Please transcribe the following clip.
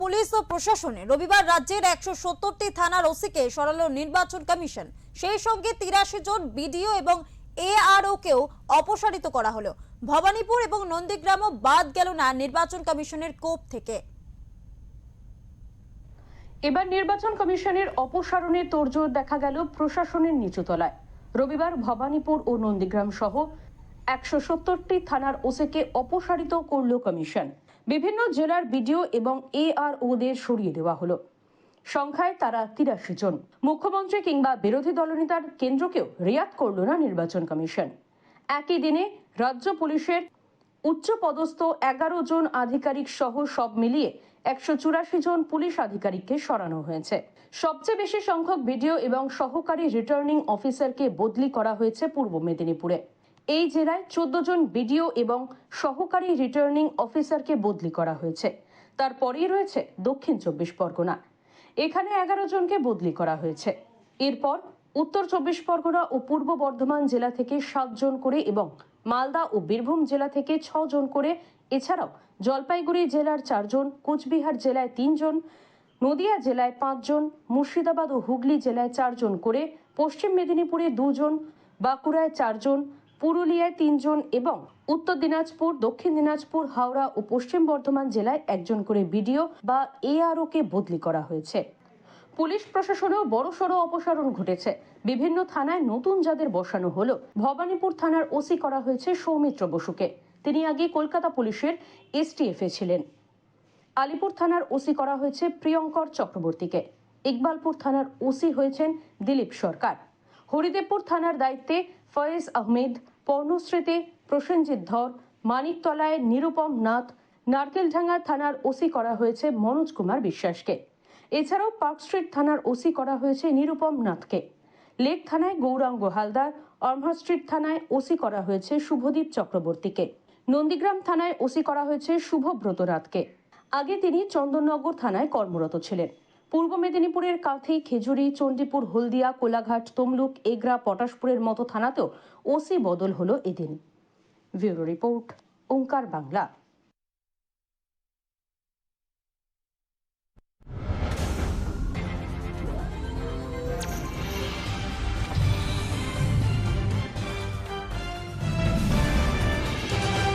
Police ও প্রশাসনে রবিবার রাজ্যের 170টি থানার ওসিকে সরালো নির্বাচন কমিশন। সেই সঙ্গে 83 জন বিডিও এবং এআরও কেও অপসারিত করা হলো। ভবানীপুর এবং নন্দীগ্রামও বাদ গেল না নির্বাচন কমিশনের কোপ থেকে। এবার নির্বাচন কমিশনের অপসারণে তোড়জোড় দেখা গেল প্রশাসনের নিচুতলায়। রবিবার ভবানীপুর ও নন্দীগ্রাম সহ 170টি থানার ওসিকে অপসারিত করল কমিশন। বিভিন্ন জেলার বিডিও এবং এআরওদের সরিয়ে দেওয়া হলো। সংখ্যায় তারা 83 জন। মুখ্যমন্ত্রী কিংবা বিরোধী দলনেতার কেন্দ্রকেও রিয়াত করল না নির্বাচন কমিশন। একই দিনে রাজ্য পুলিশের উচ্চ পদস্থ 11 জন আধিকারিক সহ সব মিলিয়ে 184 জন পুলিশ আধিকারিককে সরানো হয়েছে। সবচেয়ে বেশি সংখ্যক বিডিও এবং সহকারী রিটার্নিং অফিসারকে বদলি করা হয়েছে পূর্ব মেদিনীপুরে। এই জেলায় 14 জন বিডিও এবং সহকারী রিটার্নিং অফিসারকে বদলি করা হয়েছে। তারপরেই রয়েছে দক্ষিণ 24 পরগনা, এখানে 11 জনকে বদলি করা হয়েছে। এরপর উত্তর 24 পরগনা ও পূর্ব বর্ধমান জেলা থেকে 7 জন করে এবং মালদা ও বীরভূম জেলা থেকে 6 জন করে, এছাড়াও জলপাইগুড়ি জেলার 4 জন, কোচবিহার জেলায় 3 জন, নদিয়া জেলায় 5 জন, মুর্শিদাবাদ ও হুগলি জেলায় 4 জন করে, পশ্চিম মেদিনীপুরে 2 জন, বাঁকুড়ায় 4 জন, পুরুলিয়ায় 3 জন এবং উত্তর দিনাজপুর, দক্ষিণ দিনাজপুর, হাওড়া ও পশ্চিম বর্ধমান জেলায় 1 জন করে বিডিও বা এআরও কে বদলি করা হয়েছে। পুলিশ প্রশাসনেও বড়সড় অপসারণ ঘটেছে। বিভিন্ন থানায় নতুন যাদের বসানো হলো। ভবানীপুর থানার ওসি করা হয়েছে সৌমিত্র বসুকে, তিনি আগে কলকাতা পুলিশের এসটিএফ এ ছিলেন। আলিপুর থানার ওসি করা হয়েছে প্রিয়ঙ্কর চক্রবর্তীকে। ইকবালপুর থানার ওসি হয়েছেন দিলীপ সরকার। হরিদেবপুর থানার দায়িত্বে ফয়েজ আহমেদ, পর্ণশ্রীতে প্রসেনজিৎ ধর, মানিকতলায় নিরুপম নাথ, নারকেলডাঙ্গা থানার ওসি করা হয়েছে মনোজ কুমার বিশ্বাসকে। এছাড়াও পার্ক স্ট্রিট থানার ওসি করা হয়েছে নিরুপম নাথকে। লেক থানায় গৌরাঙ্গ হালদার, অর্মা স্ট্রিট থানায় ওসি করা হয়েছে শুভদীপ চক্রবর্তীকে। নন্দীগ্রাম থানায় ওসি করা হয়েছে শুভব্রত নাথকে। আগে তিনি চন্দননগর থানায় কর্মরত ছিলেন। পূর্ব মেদিনীপুরের কাঁথি, খেজুরি, চণ্ডীপুর, হলদিয়া, কোলাঘাট, তমলুক, এগরা, পটাশপুরের মতো থানাতেও ওসি বদল হলো এদিন। ব্যুরো রিপোর্ট, ওঙ্কার বাংলা।